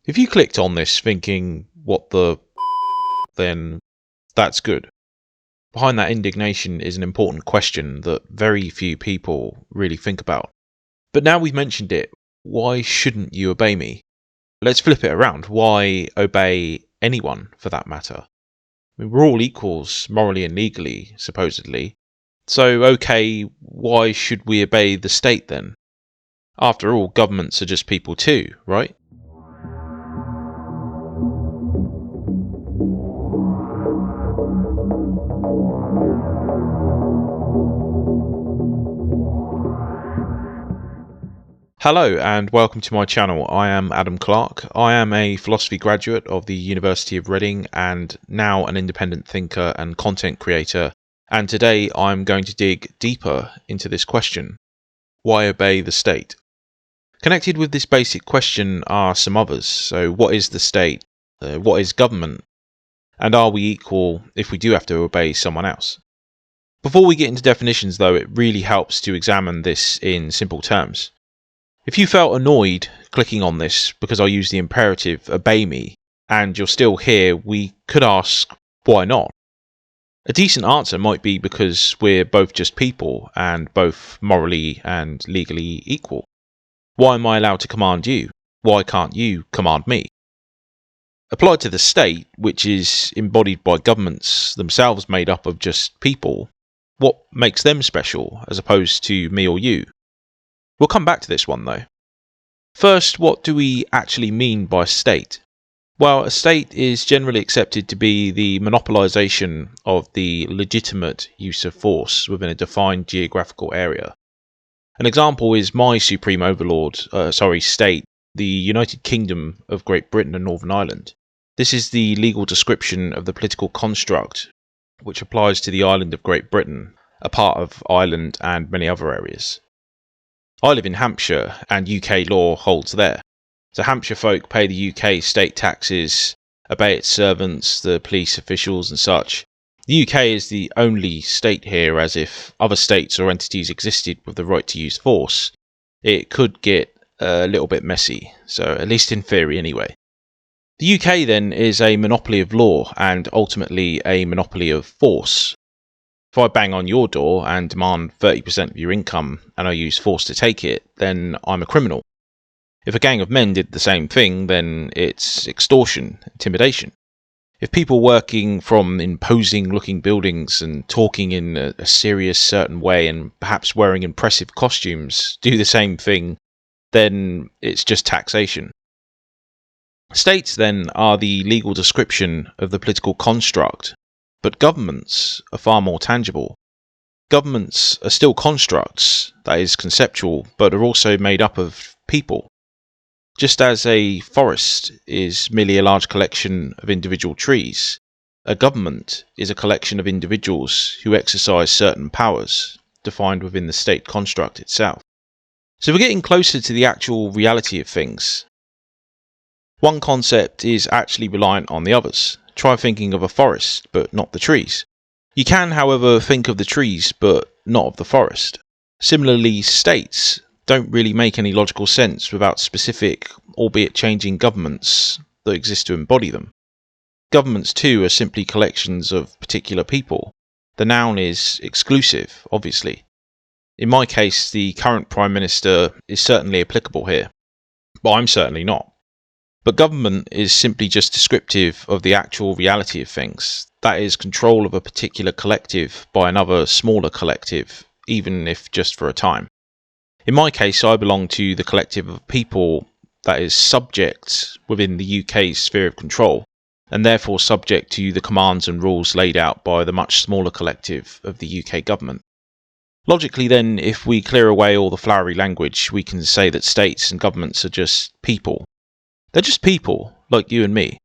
If you clicked on this thinking, what the then that's good. Behind that indignation is an important question that very few people really think about. But now we've mentioned it, why shouldn't you obey me? Let's flip it around. Why obey anyone for that matter? I mean, we're all equals morally and legally, supposedly. So, okay, why should we obey the state then? After all, governments are just people too, right? Hello and welcome to my channel. I am Adam Clarke. I am a philosophy graduate of the University of Reading and now an independent thinker and content creator. And today I'm going to dig deeper into this question. Why obey the state? Connected with this basic question are some others. So what is the state? What is government? And are we equal if we do have to obey someone else? Before we get into definitions though, it really helps to examine this in simple terms. If you felt annoyed clicking on this because I use the imperative obey me, and you're still here, we could ask, why not? A decent answer might be because we're both just people and both morally and legally equal. Why am I allowed to command you? Why can't you command me? Applied to the state, which is embodied by governments themselves made up of just people, what makes them special as opposed to me or you? We'll come back to this one though. First, what do we actually mean by state? Well, a state is generally accepted to be the monopolization of the legitimate use of force within a defined geographical area. An example is my supreme overlord, state, the United Kingdom of Great Britain and Northern Ireland. This is the legal description of the political construct which applies to the island of Great Britain, a part of Ireland and many other areas. I live in Hampshire and UK law holds there. So Hampshire folk pay the UK state taxes, obey its servants, the police officials and such. The UK is the only state here, as if other states or entities existed with the right to use force, it could get a little bit messy, so at least in theory anyway. The UK then is a monopoly of law and ultimately a monopoly of force. If I bang on your door and demand 30% of your income and I use force to take it, then I'm a criminal. If a gang of men did the same thing, then it's extortion, intimidation. If people working from imposing looking buildings and talking in a serious certain way and perhaps wearing impressive costumes do the same thing, then it's just taxation. States then are the legal description of the political construct. But governments are far more tangible. Governments are still constructs, that is conceptual, but are also made up of people. Just as a forest is merely a large collection of individual trees, a government is a collection of individuals who exercise certain powers, defined within the state construct itself. So we're getting closer to the actual reality of things. One concept is actually reliant on the others. Try thinking of a forest, but not the trees. You can, however, think of the trees, but not of the forest. Similarly, states don't really make any logical sense without specific, albeit changing governments that exist to embody them. Governments too are simply collections of particular people. The noun is exclusive, obviously. In my case, the current Prime Minister is certainly applicable here, but I'm certainly not. But government is simply just descriptive of the actual reality of things. That is, control of a particular collective by another smaller collective, even if just for a time. In my case, I belong to the collective of people that is subject within the UK's sphere of control, and therefore subject to the commands and rules laid out by the much smaller collective of the UK government. Logically then, if we clear away all the flowery language, we can say that states and governments are just people. They're just people, like you and me.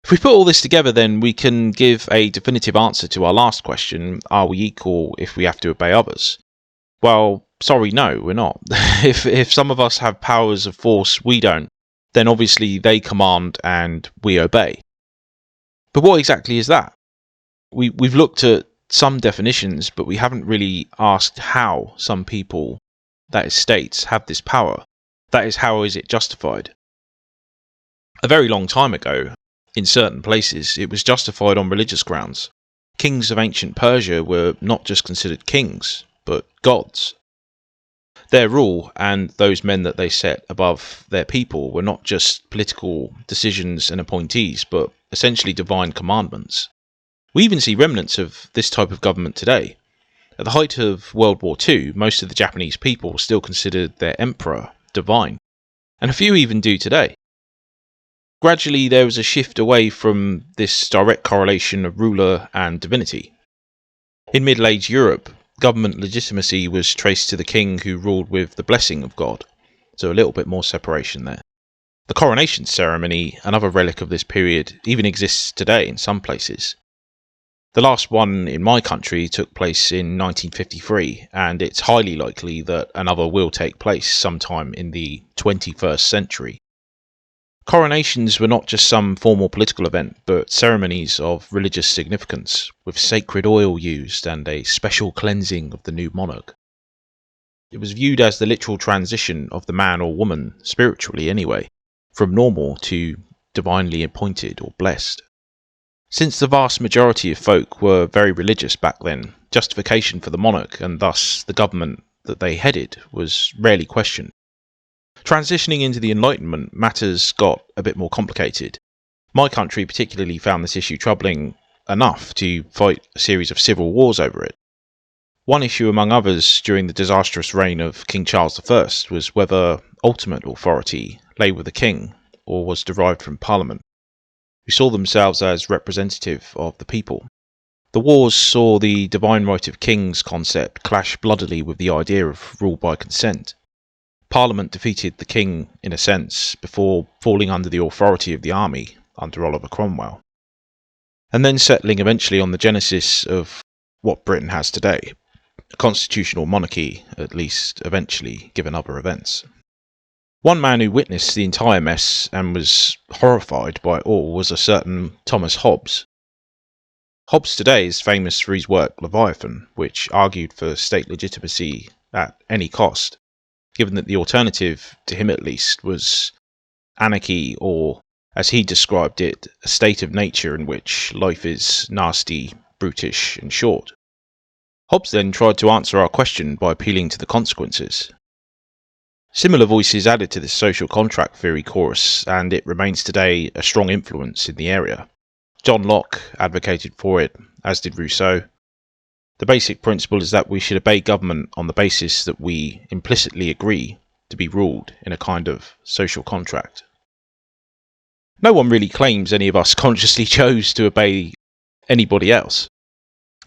If we put all this together, then we can give a definitive answer to our last question, are we equal if we have to obey others? Well, sorry, no, we're not. If some of us have powers of force we don't, then obviously they command and we obey. But what exactly is that? We've looked at some definitions, but we haven't really asked how some people, that is states, have this power. That is, how is it justified? A very long time ago, in certain places, it was justified on religious grounds. Kings of ancient Persia were not just considered kings, but gods. Their rule and those men that they set above their people were not just political decisions and appointees, but essentially divine commandments. We even see remnants of this type of government today. At the height of World War II, most of the Japanese people still considered their emperor divine, and a few even do today. Gradually, there was a shift away from this direct correlation of ruler and divinity. In Middle Age Europe, government legitimacy was traced to the king who ruled with the blessing of God, so a little bit more separation there. The coronation ceremony, another relic of this period, even exists today in some places. The last one in my country took place in 1953, and it's highly likely that another will take place sometime in the 21st century. Coronations were not just some formal political event, but ceremonies of religious significance, with sacred oil used and a special cleansing of the new monarch. It was viewed as the literal transition of the man or woman, spiritually anyway, from normal to divinely appointed or blessed. Since the vast majority of folk were very religious back then, justification for the monarch, and thus the government that they headed, was rarely questioned. Transitioning into the Enlightenment, matters got a bit more complicated. My country particularly found this issue troubling enough to fight a series of civil wars over it. One issue among others during the disastrous reign of King Charles I was whether ultimate authority lay with the king or was derived from Parliament, who saw themselves as representative of the people. The wars saw the divine right of kings concept clash bloodily with the idea of rule by consent. Parliament defeated the king, in a sense, before falling under the authority of the army under Oliver Cromwell, and then settling eventually on the genesis of what Britain has today, a constitutional monarchy, at least eventually, given other events. One man who witnessed the entire mess and was horrified by it all was a certain Thomas Hobbes. Hobbes today is famous for his work Leviathan, which argued for state legitimacy at any cost, given that the alternative, to him at least, was anarchy, or, as he described it, a state of nature in which life is nasty, brutish, and short. Hobbes then tried to answer our question by appealing to the consequences. Similar voices added to this social contract theory chorus, and it remains today a strong influence in the area. John Locke advocated for it, as did Rousseau. The basic principle is that we should obey government on the basis that we implicitly agree to be ruled in a kind of social contract. No one really claims any of us consciously chose to obey anybody else.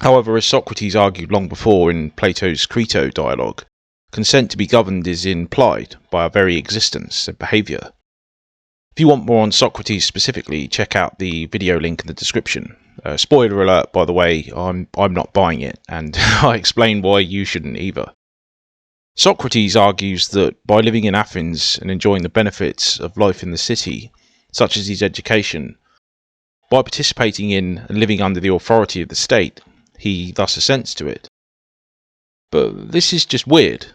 However, as Socrates argued long before in Plato's Crito dialogue, consent to be governed is implied by our very existence and behaviour. If you want more on Socrates specifically, check out the video link in the description. Spoiler alert, by the way, I'm not buying it, and I explain why you shouldn't either. Socrates argues that by living in Athens and enjoying the benefits of life in the city, such as his education, by participating in and living under the authority of the state, he thus assents to it. But this is just weird.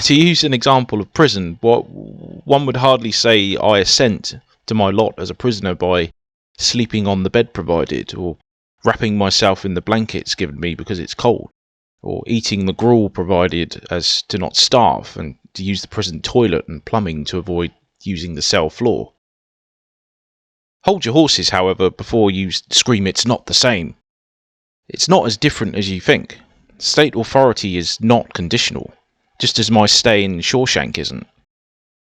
To use an example of prison, one would hardly say I assent to my lot as a prisoner by sleeping on the bed provided, or wrapping myself in the blankets given me because it's cold, or eating the gruel provided as to not starve, and to use the prison toilet and plumbing to avoid using the cell floor. Hold your horses, however, before you scream it's not the same. It's not as different as you think. State authority is not conditional, just as my stay in Shawshank isn't.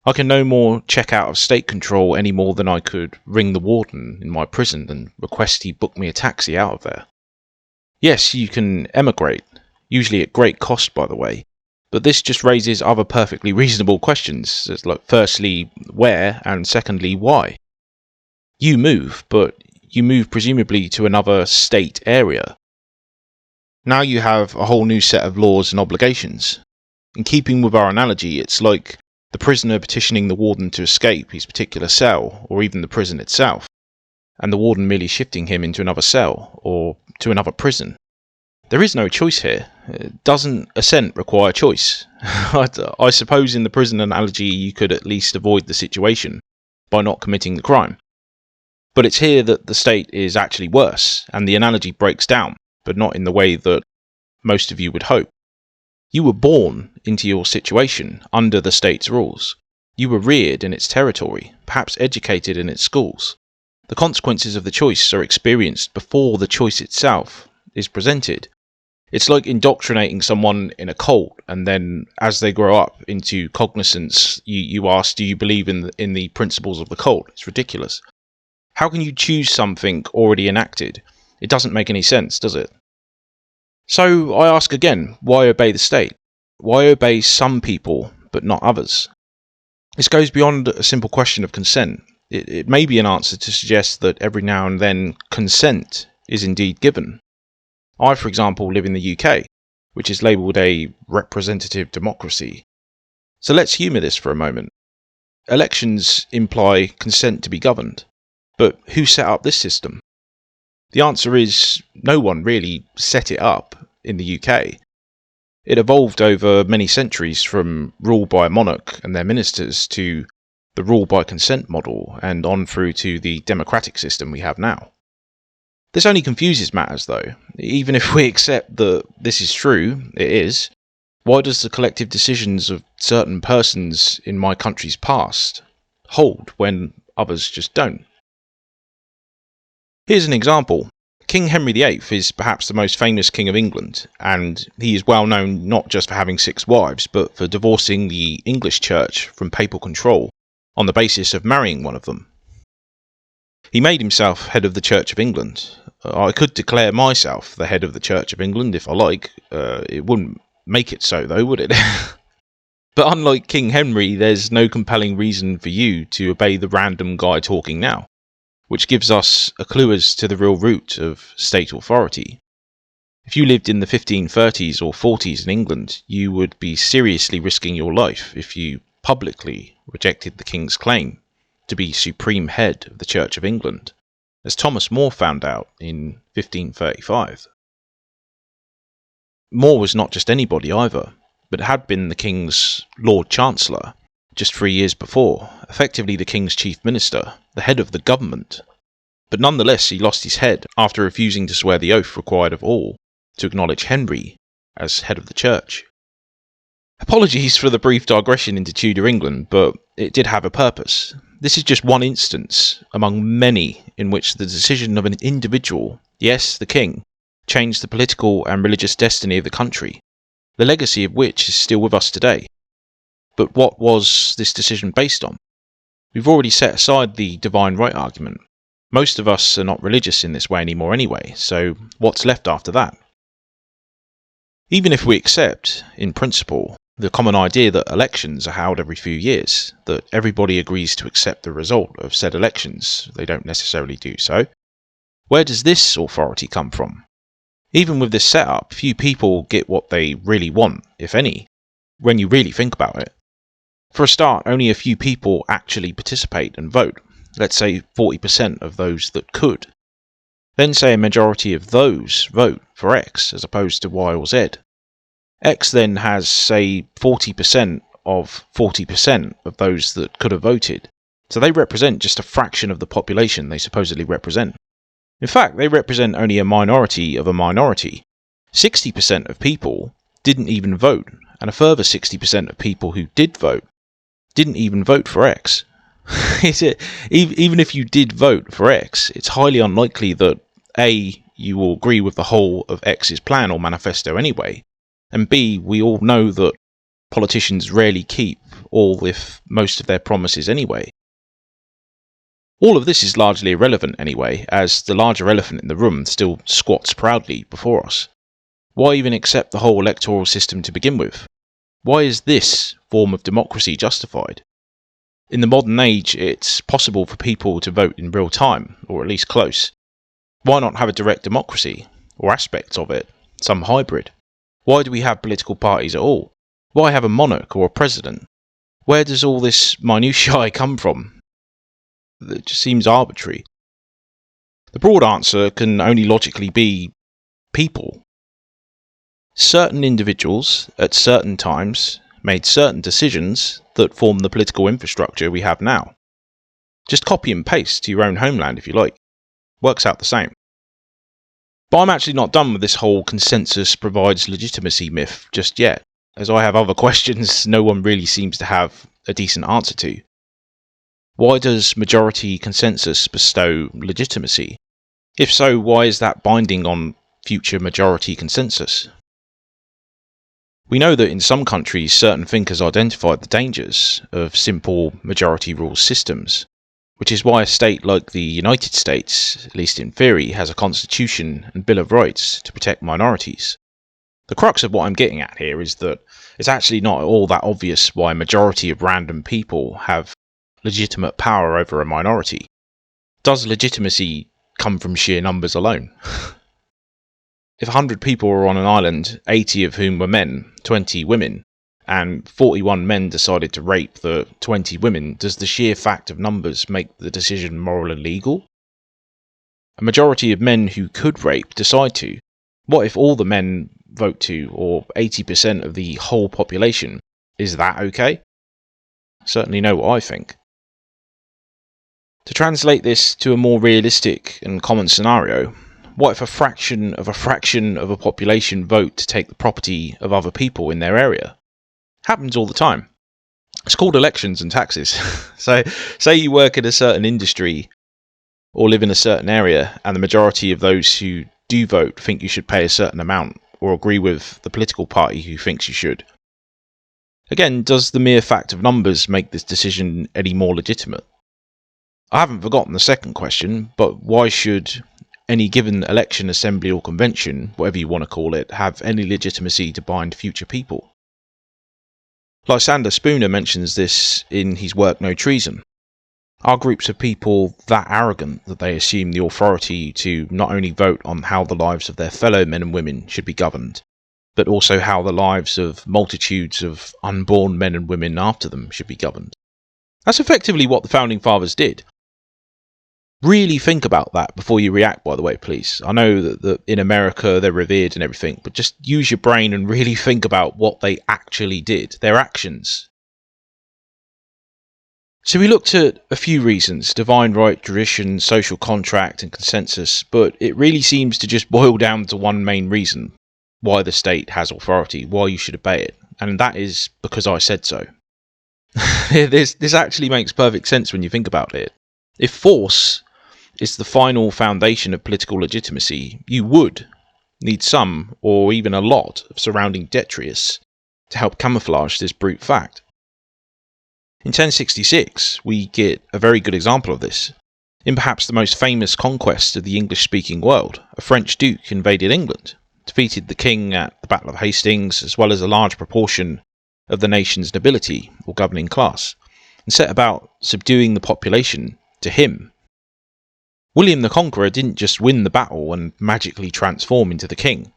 I can no more check out of state control any more than I could ring the warden in my prison and request he book me a taxi out of there. Yes, you can emigrate, usually at great cost by the way, but this just raises other perfectly reasonable questions, like firstly, where, and secondly, why? You move, but you move presumably to another state area. Now you have a whole new set of laws and obligations. In keeping with our analogy, it's like the prisoner petitioning the warden to escape his particular cell, or even the prison itself, and the warden merely shifting him into another cell, or to another prison. There is no choice here. Doesn't assent require choice? I suppose in the prison analogy you could at least avoid the situation by not committing the crime. But it's here that the state is actually worse, and the analogy breaks down, but not in the way that most of you would hope. You were born into your situation under the state's rules. You were reared in its territory, perhaps educated in its schools. The consequences of the choice are experienced before the choice itself is presented. It's like indoctrinating someone in a cult, and then as they grow up into cognizance, you ask, do you believe in the principles of the cult? It's ridiculous. How can you choose something already enacted? It doesn't make any sense, does it? So I ask again, why obey the state? Why obey some people but not others? This goes beyond a simple question of consent. It may be an answer to suggest that every now and then consent is indeed given. I, for example, live in the UK, which is labelled a representative democracy. So let's humour this for a moment. Elections imply consent to be governed. But who set up this system? The answer is no one really set it up in the UK. It evolved over many centuries from rule by a monarch and their ministers to the rule by consent model and on through to the democratic system we have now. This only confuses matters though. Even if we accept that this is true, it is, why does the collective decisions of certain persons in my country's past hold when others just don't? Here's an example. King Henry VIII is perhaps the most famous king of England, and he is well known not just for having 6 wives, but for divorcing the English church from papal control on the basis of marrying one of them. He made himself head of the Church of England. I could declare myself the head of the Church of England if I like. It wouldn't make it so though, would it? But unlike King Henry, there's no compelling reason for you to obey the random guy talking now, which gives us a clue as to the real root of state authority. If you lived in the 1530s or 40s in England, you would be seriously risking your life if you publicly rejected the king's claim to be supreme head of the Church of England, as Thomas More found out in 1535. More was not just anybody either, but had been the king's Lord Chancellor just 3 years before, effectively the king's chief minister, the head of the government. But nonetheless he lost his head after refusing to swear the oath required of all to acknowledge Henry as head of the church. Apologies for the brief digression into Tudor England, but it did have a purpose. This is just one instance among many in which the decision of an individual, yes, the king, changed the political and religious destiny of the country, the legacy of which is still with us today. But what was this decision based on? We've already set aside the divine right argument. Most of us are not religious in this way anymore anyway, so what's left after that? Even if we accept, in principle, the common idea that elections are held every few years, that everybody agrees to accept the result of said elections, they don't necessarily do so, where does this authority come from? Even with this setup, few people get what they really want, if any, when you really think about it. For a start, only a few people actually participate and vote, let's say 40% of those that could. Then say a majority of those vote for X as opposed to Y or Z. X then has, say, 40% of 40% of those that could have voted, so they represent just a fraction of the population they supposedly represent. In fact, they represent only a minority of a minority. 60% of people didn't even vote, and a further 60% of people who did vote didn't even vote for X. Even if you did vote for X, it's highly unlikely that A, you will agree with the whole of X's plan or manifesto anyway, and B, we all know that politicians rarely keep all if most of their promises anyway. All of this is largely irrelevant anyway, as the larger elephant in the room still squats proudly before us. Why even accept the whole electoral system to begin with? Why is this form of democracy justified? In the modern age, it's possible for people to vote in real time, or at least close. Why not have a direct democracy, or aspects of it, some hybrid? Why do we have political parties at all? Why have a monarch or a president? Where does all this minutiae come from? It just seems arbitrary. The broad answer can only logically be people. Certain individuals, at certain times, made certain decisions that form the political infrastructure we have now. Just copy and paste to your own homeland if you like. Works out the same. But I'm actually not done with this whole consensus provides legitimacy myth just yet, as I have other questions no one really seems to have a decent answer to. Why does majority consensus bestow legitimacy? If so, why is that binding on future majority consensus? We know that in some countries certain thinkers identified the dangers of simple majority rule systems, which is why a state like the United States, at least in theory, has a constitution and Bill of Rights to protect minorities. The crux of what I'm getting at here is that it's actually not all that obvious why a majority of random people have legitimate power over a minority. Does legitimacy come from sheer numbers alone? If 100 people were on an island, 80 of whom were men, 20 women, and 41 men decided to rape the 20 women, does the sheer fact of numbers make the decision moral and legal? A majority of men who could rape decide to. What if all the men vote to, or 80% of the whole population? Is that okay? Certainly know what I think. To translate this to a more realistic and common scenario, what if a fraction of a population vote to take the property of other people in their area? Happens all the time. It's called elections and taxes. So, say you work in a certain industry or live in a certain area, and the majority of those who do vote think you should pay a certain amount, or agree with the political party who thinks you should. Again, does the mere fact of numbers make this decision any more legitimate? I haven't forgotten the second question, but why should any given election, assembly or convention, whatever you want to call it, have any legitimacy to bind future people? Lysander Spooner mentions this in his work No Treason. Are groups of people that arrogant that they assume the authority to not only vote on how the lives of their fellow men and women should be governed, but also how the lives of multitudes of unborn men and women after them should be governed? That's effectively what the Founding Fathers did. Really think about that before you react, by the way, please. I know that in America they're revered and everything, but just use your brain and really think about what they actually did, their actions. So we looked at a few reasons: divine right, tradition, social contract and consensus, but it really seems to just boil down to one main reason why the state has authority, why you should obey it, and that is because I said so. This actually makes perfect sense when you think about it. If force is the final foundation of political legitimacy, you would need some, or even a lot, of surrounding detritus to help camouflage this brute fact. In 1066, we get a very good example of this. In perhaps the most famous conquest of the English-speaking world, a French duke invaded England, defeated the king at the Battle of Hastings, as well as a large proportion of the nation's nobility or governing class, and set about subduing the population to him. William the Conqueror didn't just win the battle and magically transform into the king.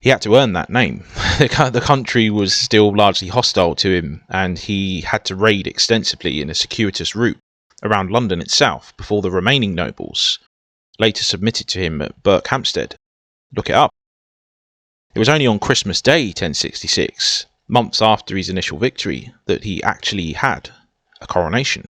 He had to earn that name. The country was still largely hostile to him, and he had to raid extensively in a circuitous route around London itself before the remaining nobles later submitted to him at Berkhamsted. Look it up. It was only on Christmas Day 1066, months after his initial victory, that he actually had a coronation.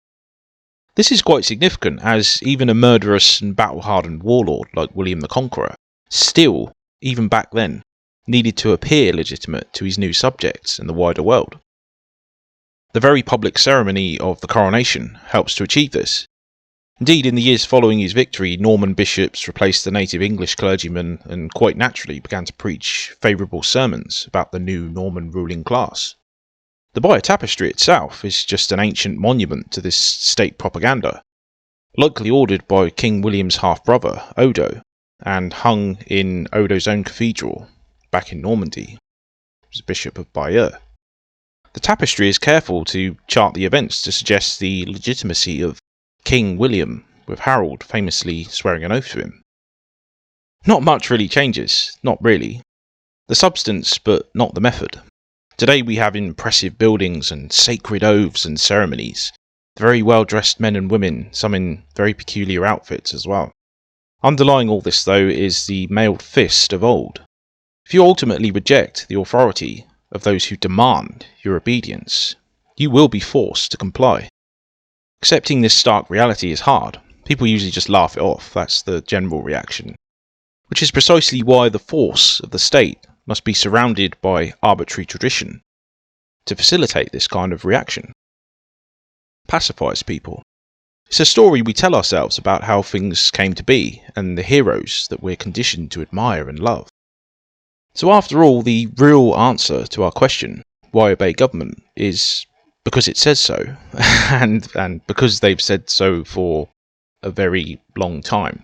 This is quite significant, as even a murderous and battle-hardened warlord like William the Conqueror still, even back then, needed to appear legitimate to his new subjects and the wider world. The very public ceremony of the coronation helps to achieve this. Indeed, in the years following his victory, Norman bishops replaced the native English clergymen and quite naturally began to preach favourable sermons about the new Norman ruling class. The Bayeux Tapestry itself is just an ancient monument to this state propaganda, likely ordered by King William's half-brother, Odo, and hung in Odo's own cathedral back in Normandy. He was Bishop of Bayeux. The tapestry is careful to chart the events to suggest the legitimacy of King William, with Harold famously swearing an oath to him. Not much really changes, not really. The substance, but not the method. Today we have impressive buildings and sacred oaths and ceremonies, very well-dressed men and women, some in very peculiar outfits as well. Underlying all this, though, is the mailed fist of old. If you ultimately reject the authority of those who demand your obedience, you will be forced to comply. Accepting this stark reality is hard. People usually just laugh it off, that's the general reaction. Which is precisely why the force of the state must be surrounded by arbitrary tradition to facilitate this kind of reaction. Pacifies people. It's a story we tell ourselves about how things came to be and the heroes that we're conditioned to admire and love. So after all, the real answer to our question, why obey government, is because it says so, and because they've said so for a very long time.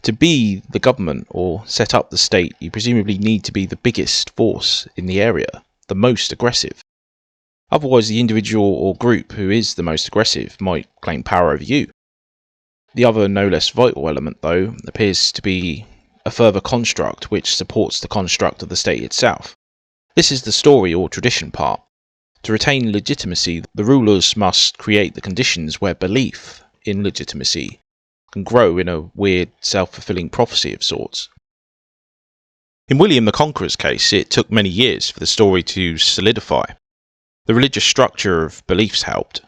To be the government or set up the state, you presumably need to be the biggest force in the area, the most aggressive. Otherwise, the individual or group who is the most aggressive might claim power over you. The other no less vital element, though, appears to be a further construct which supports the construct of the state itself. This is the story or tradition part. To retain legitimacy, the rulers must create the conditions where belief in legitimacy can grow in a weird, self-fulfilling prophecy of sorts. In William the Conqueror's case, it took many years for the story to solidify. The religious structure of beliefs helped.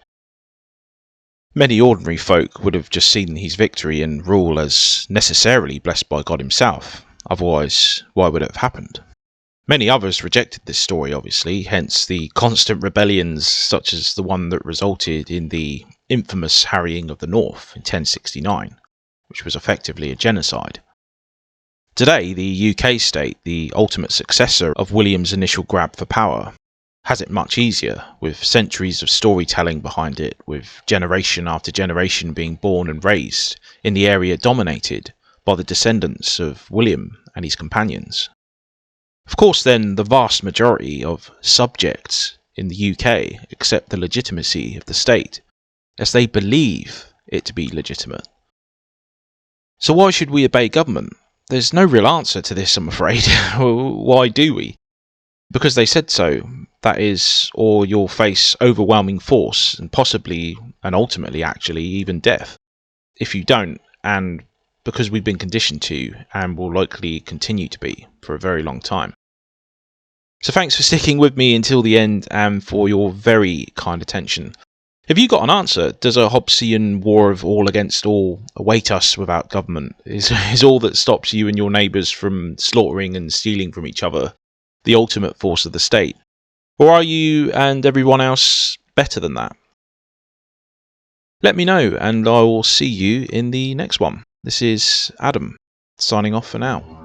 Many ordinary folk would have just seen his victory and rule as necessarily blessed by God himself, otherwise why would it have happened? Many others rejected this story, obviously, hence the constant rebellions such as the one that resulted in the infamous harrying of the North in 1069, which was effectively a genocide. Today, the UK state, the ultimate successor of William's initial grab for power, has it much easier, with centuries of storytelling behind it, with generation after generation being born and raised in the area dominated by the descendants of William and his companions. Of course then, the vast majority of subjects in the UK accept the legitimacy of the state, as they believe it to be legitimate. So why should we obey government? There's no real answer to this, I'm afraid. Why do we? Because they said so, that is, or you'll face overwhelming force, and possibly, and ultimately actually, even death. If you don't, and because we've been conditioned to, and will likely continue to be, for a very long time. So thanks for sticking with me until the end, and for your very kind attention. Have you got an answer? Does a Hobbesian war of all against all await us without government? Is all that stops you and your neighbours from slaughtering and stealing from each other the ultimate force of the state? Or are you and everyone else better than that? Let me know, and I will see you in the next one. This is Adam, signing off for now.